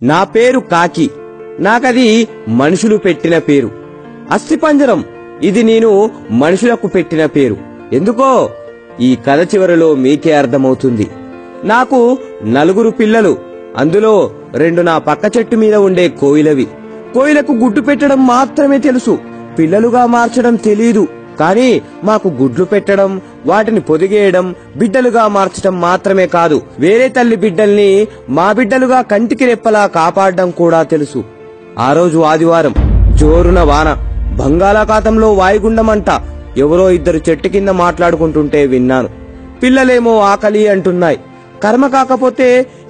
నా పేరు కాకి. నాకది మనుషులు పెట్టిన పేరు. అస్థిపంజరం ఇది నేను మనుషులకు పెట్టిన పేరు. ఎందుకో ఈ కథ చివరిలో మీకే అర్థమవుతుంది. నాకు 4 పిల్లలు. అందులో 2 నా పక్క చెట్టు మీద ఉండే కోయిలవి. కోయిలకు గుడ్డు పెట్టడం మాత్రమే తెలుసు, పిల్లలుగా మార్చడం తెలీదు. కానీ మాకు గుడ్లు పెట్టడం, వాటిని పొదిగేయడం, బిడ్డలుగా మార్చడం మాత్రమే కాదు, వేరే తల్లి బిడ్డల్ని మా బిడ్డలుగా కంటికి రెప్పలా కాపాడడం కూడా తెలుసు. ఆ రోజు ఆదివారం, జోరున వాన, బంగాళాఖాతంలో వాయుగుండమంట. ఎవరో 2 చెట్టు కింద మాట్లాడుకుంటుంటే విన్నాను. పిల్లలేమో ఆకలి అంటున్నాయి. కర్మ కాకపోతే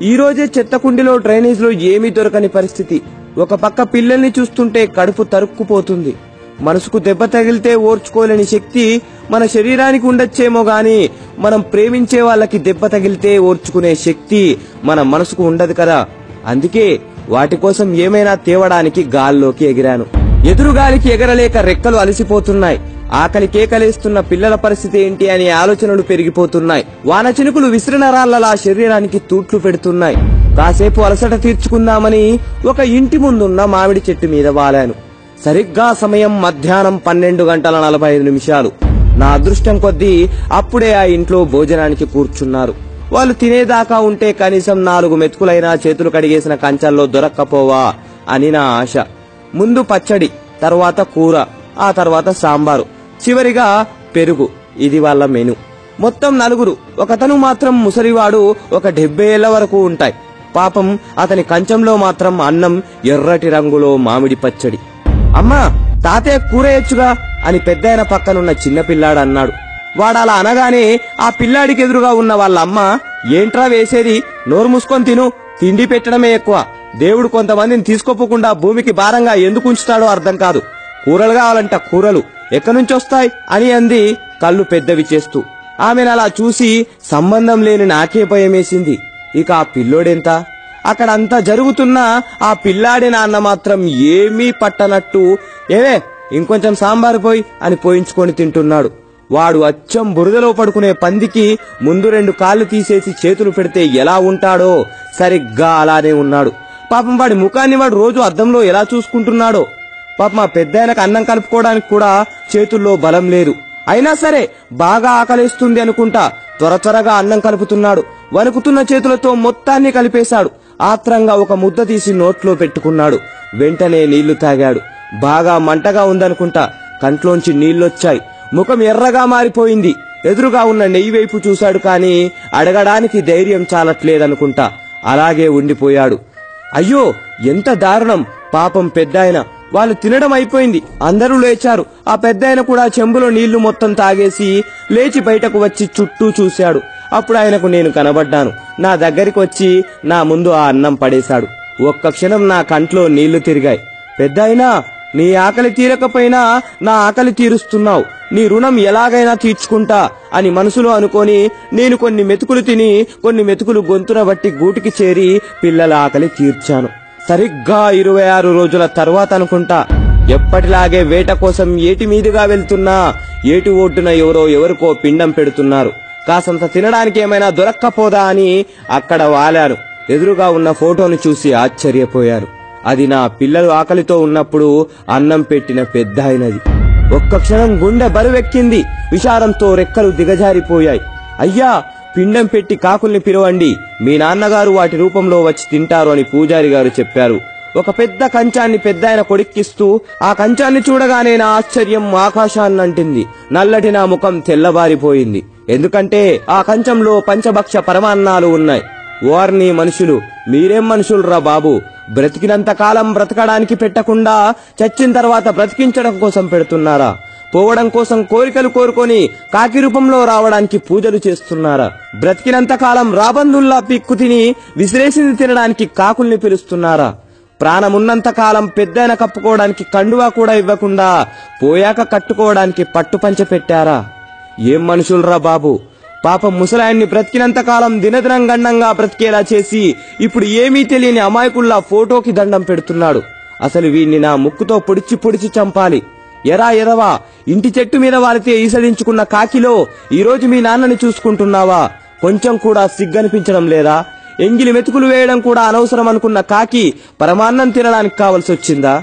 ఈ రోజే చెత్తకుండిలో డ్రైనేజ్లో ఏమీ దొరకని పరిస్థితి. ఒక పక్క పిల్లల్ని చూస్తుంటే కడుపు తరుక్కుపోతుంది. మనసుకు దెబ్బ తగిలితే ఓర్చుకోలేని శక్తి మన శరీరానికి ఉండొచ్చేమో గాని మనం ప్రేమించే వాళ్ళకి దెబ్బ తగిలితే ఓర్చుకునే శక్తి మన మనసుకు ఉండదు కదా. అందుకే వాటి కోసం ఏమైనా తేవడానికి గాల్లోకి ఎగిరాను. ఎదురుగాలికి ఎగరలేక రెక్కలు అలసిపోతున్నాయి. ఆకలి కేకలేస్తున్న పిల్లల పరిస్థితి ఏంటి అనే ఆలోచనలు పెరిగిపోతున్నాయి. వాన చినుకులు విసిరిన రాళ్లలా శరీరానికి తూట్లు పెడుతున్నాయి. కాసేపు అలసట తీర్చుకుందామని ఒక ఇంటి ముందున్న మామిడి చెట్టు మీద వాలాను. సరిగ్గా సమయం మధ్యాహ్నం 12:45. నా అదృష్టం కొద్దీ అప్పుడే ఆ ఇంట్లో భోజనానికి కూర్చున్నారు. వాళ్ళు తినేదాకా ఉంటే కనీసం 4 మెతుకులైనా చేతులు కడిగేసిన కంచాల్లో దొరక్కపోవా అని నా ఆశ. ముందు పచ్చడి, తర్వాత కూర, ఆ తర్వాత సాంబారు, చివరిగా పెరుగు. ఇది వాళ్ళ మెను. మొత్తం 4. ఒకతను మాత్రం ముసలివాడు, ఒక 70 ఏళ్ల వరకు ఉంటాయి. పాపం అతని కంచంలో మాత్రం అన్నం, ఎర్రటి రంగులో మామిడి పచ్చడి. అమ్మా, తాతయ్య కూరేయొచ్చుగా అని పెద్దాయన పక్కనున్న చిన్నపిల్లాడు అన్నాడు. వాడలా అనగానే ఆ పిల్లాడికి ఎదురుగా ఉన్న వాళ్ళ అమ్మ, ఏంట్రా వేసేది, నోరు మూసుకొని తిను, తిండి పెట్టడమే ఎక్కువ. దేవుడు కొంతమందిని తీసుకోపోకుండా భూమికి భారంగా ఎందుకు ఉంచుతాడో అర్థం కాదు. కూరలు కావాలంట, కూరలు ఎక్కడి నుంచి వస్తాయి అని అంది కళ్ళు పెద్దవి చేస్తూ. ఆమెను అలా చూసి సంబంధం లేని నాకే భయమేసింది. ఇక ఆ పిల్లోడెంత? అక్కడంతా జరుగుతున్నా ఆ పిల్లాడి నాన్న మాత్రం ఏమీ పట్టనట్టు, ఏవే ఇంకొంచెం సాంబారు పోయి అని పోయించుకొని తింటున్నాడు. వాడు అచ్చం బురదలో పడుకునే పందికి ముందు 2 కాళ్ళు తీసేసి చేతులు పెడితే ఎలా ఉంటాడో సరిగ్గా అలానే ఉన్నాడు. పాపం వాడి ముఖాన్ని వాడు రోజు అద్దంలో ఎలా చూసుకుంటున్నాడో. పాపం మా పెద్దాయనకు అన్నం కలుపుకోవడానికి కూడా చేతుల్లో బలం లేదు. అయినా సరే బాగా ఆకలేస్తుంది అనుకుంటా త్వరగా అన్నం కలుపుతున్నాడు. వణుకుతున్న చేతులతో మొత్తాన్ని కలిపేశాడు. ఆత్రంగా ఒక ముద్ద తీసి నోట్లో పెట్టుకున్నాడు. వెంటనే నీళ్లు తాగాడు. బాగా మంటగా ఉందనుకుంటా కంట్లోంచి నీళ్లొచ్చాయి. ముఖం ఎర్రగా మారిపోయింది. ఎదురుగా ఉన్న నెయ్యి వైపు చూశాడు, కానీ అడగడానికి ధైర్యం చాలట్లేదనుకుంటా అలాగే ఉండిపోయాడు. అయ్యో, ఎంత దారుణం! పాపం పెద్దాయన. వాళ్ళు తినడం అయిపోయింది. అందరూ లేచారు. ఆ పెద్దాయన కూడా చెంబులో నీళ్లు మొత్తం తాగేసి లేచి బయటకు వచ్చి చుట్టూ చూశాడు. అప్పుడు ఆయనకు నేను కనబడ్డాను. నా దగ్గరికి వచ్చి నా ముందు ఆ అన్నం పడేశాడు. ఒక్క క్షణం నా కంట్లో నీళ్లు తిరిగాయి. పెద్దాయనా, నీ ఆకలి తీరకపోయినా నా ఆకలి తీరుస్తున్నావు. నీ రుణం ఎలాగైనా తీర్చుకుంటా అని మనసులో అనుకొని నేను కొన్ని మెతుకులు తిని కొన్ని మెతుకులు గొంతున బట్టి గూటికి చేరి పిల్లల ఆకలి తీర్చాను. సరిగ్గా 26 రోజుల తర్వాత అనుకుంటా ఎప్పటిలాగే వేట కోసం ఏటి మీదుగా వెళ్తున్నా ఏటి ఒడ్డున ఎవరికో పిండం పెడుతున్నారు. కాసంత తినడానికి ఏమైనా దొరక్కపోదా అని అక్కడ వాలాను. ఎదురుగా ఉన్న ఫోటోను చూసి ఆశ్చర్యపోయాను. అది నా పిల్లలు ఆకలితో ఉన్నప్పుడు అన్నం పెట్టిన పెద్దాయనది. ఒక్క క్షణం గుండె బరువెక్కింది. విచారంతో రెక్కలు దిగజారిపోయాయి. అయ్యా, పిండం పెట్టి కాకుల్ని పిలవండి, మీ నాన్నగారు వాటి రూపంలో వచ్చి తింటారు అని పూజారి గారు చెప్పారు. ఒక పెద్ద కంచాన్ని పెద్దాయన కొడిక్కిస్తూ, ఆ కంచాన్ని చూడగానే నా ఆశ్చర్యం ఆకాశాన్నంటింది. నల్లటి నా ముఖం తెల్లబారిపోయింది. ఎందుకంటే ఆ కంచంలో పంచభక్ష పరమాన్నాలు ఉన్నాయి. ఓర్ని మనుషులు, మీరేం మనుషులురా బాబు! బ్రతికినంత కాలం బ్రతకడానికి పెట్టకుండా చచ్చిన తర్వాత బ్రతికించడం కోసం పెడుతున్నారా? పోవడం కోసం కోరికలు కోరుకొని కాకి రూపంలో రావడానికి పూజలు చేస్తున్నారా? బ్రతికినంత కాలం రాబందుల్లా పిక్కు తిని విసిరేసింది తినడానికి కాకుల్ని పిలుస్తున్నారా? ప్రాణమున్నంత కాలం పెద్దైన కప్పుకోవడానికి కండువా కూడా ఇవ్వకుండా పోయాక కట్టుకోవడానికి పట్టుపంచ పెట్టారా? ఏం మనుషులరా బాబు! పాపం ముసలాయన్ని బ్రతికినంత కాలం దినదినం గండంగా బ్రతికేలా చేసి ఇప్పుడు ఏమీ తెలియని అమాయకుల్లా ఫోటోకి దండం పెడుతున్నాడు. అసలు వీణ్ణి నా ముక్కుతో పొడిచి చంపాలి. ఎరా ఎదవా, ఇంటి చెట్టు మీద వాలితే ఈసడించుకున్న కాకిలో ఈరోజు మీ నాన్నని చూసుకుంటున్నావా? కొంచెం కూడా సిగ్గనిపించడం లేదా? ఎంగిలి మెతుకులు వేయడం కూడా అనవసరం అనుకున్న కాకి పరమాన్నం తినడానికి కావలసి వచ్చిందా?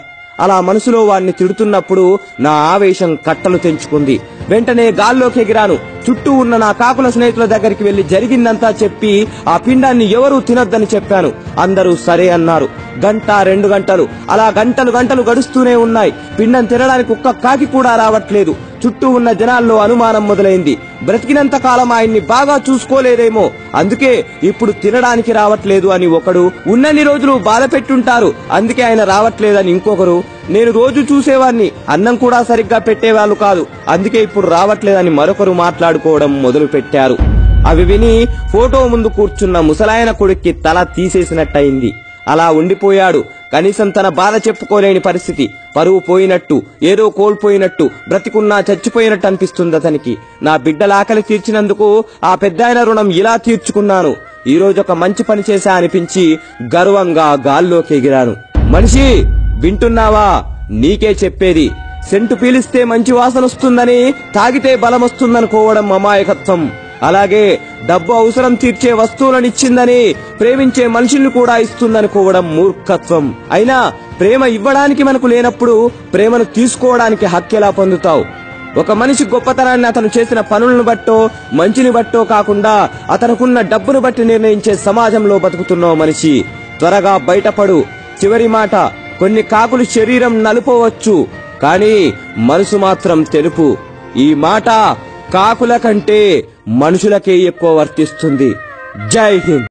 అలా మనసులో వాణ్ణి తిడుతున్నప్పుడు నా ఆవేశం కట్టలు తెంచుకుంది. వెంటనే గాల్లోకి ఎగిరాను. చుట్టూ ఉన్న నా కాకుల స్నేహితుల దగ్గరికి వెళ్లి జరిగిందంతా చెప్పి ఆ పిండాన్ని ఎవరూ తినొద్దని చెప్పాను. అందరూ సరే అన్నారు. గంట 2 గంటలు అలా గంటలు గడుస్తూనే ఉన్నాయి. పిండం తినడానికి ఒక్క కాకి కూడా రావట్లేదు. చుట్టూ ఉన్న జనాల్లో అనుమానం మొదలైంది. బ్రతికినంత కాలం ఆయన్ని బాగా చూసుకోలేదేమో, అందుకే ఇప్పుడు తినడానికి రావట్లేదు అని ఒకడు, ఉన్నన్ని రోజులు బాధ పెట్టుంటారు అందుకే ఆయన రావట్లేదని ఇంకొకరు, నేను రోజు చూసేవాణ్ణి అన్నం కూడా సరిగ్గా పెట్టేవాళ్ళు కాదు అందుకే ఇప్పుడు రావట్లేదని మరొకరు మాట్లాడుకోవడం మొదలు పెట్టారు. అవి విని ఫోటో ముందు కూర్చున్న ముసలాయన కొడుక్కి తల తీసేసినట్టయింది. అలా ఉండిపోయాడు. కనీసం తన బాధ చెప్పుకోలేని పరిస్థితి. పరువు పోయినట్టు, ఏదో కోల్పోయినట్టు, బ్రతికున్నా చచ్చిపోయినట్టు అనిపిస్తుంది అతనికి. నా బిడ్డల ఆకలి తీర్చినందుకు ఆ పెద్దాయన రుణం ఇలా తీర్చుకున్నాను. ఈరోజు ఒక మంచి పని చేశా అనిపించి గర్వంగా గాల్లోకి ఎగిరాను. మనిషి వింటున్నావా? నీకే చెప్పేది. సెంటు పీలిస్తే మంచి వాసన వస్తుందని, తాగితే బలం వస్తుందనుకోవడం అమాయకత్వం. అలాగే డబ్బు అవసరం తీర్చే వస్తువులనిచ్చిందని ప్రేమించే మనుషుల్ని కూడా ఇస్తుందనుకోవడం మూర్ఖత్వం. అయినా ప్రేమ ఇవ్వడానికి మనకు లేనప్పుడు ప్రేమను తీసుకోవడానికి హక్కెలా పొందుతావు? ఒక మనిషి గొప్పతనాన్ని అతను చేసిన పనులను బట్టో మంచిని బట్టో కాకుండా అతనుకున్న డబ్బును బట్టి నిర్ణయించే సమాజంలో బతుకుతున్నావు మనిషి. త్వరగా బయటపడు. చివరి మాట, కొన్ని కాకులు శరీరం నలుపవచ్చు కానీ మనసు మాత్రం తెలుపు. ఈ మాట కాకుల కంటే మనుషులకే ఎక్కువ వర్తిస్తుంది. జై హింద్.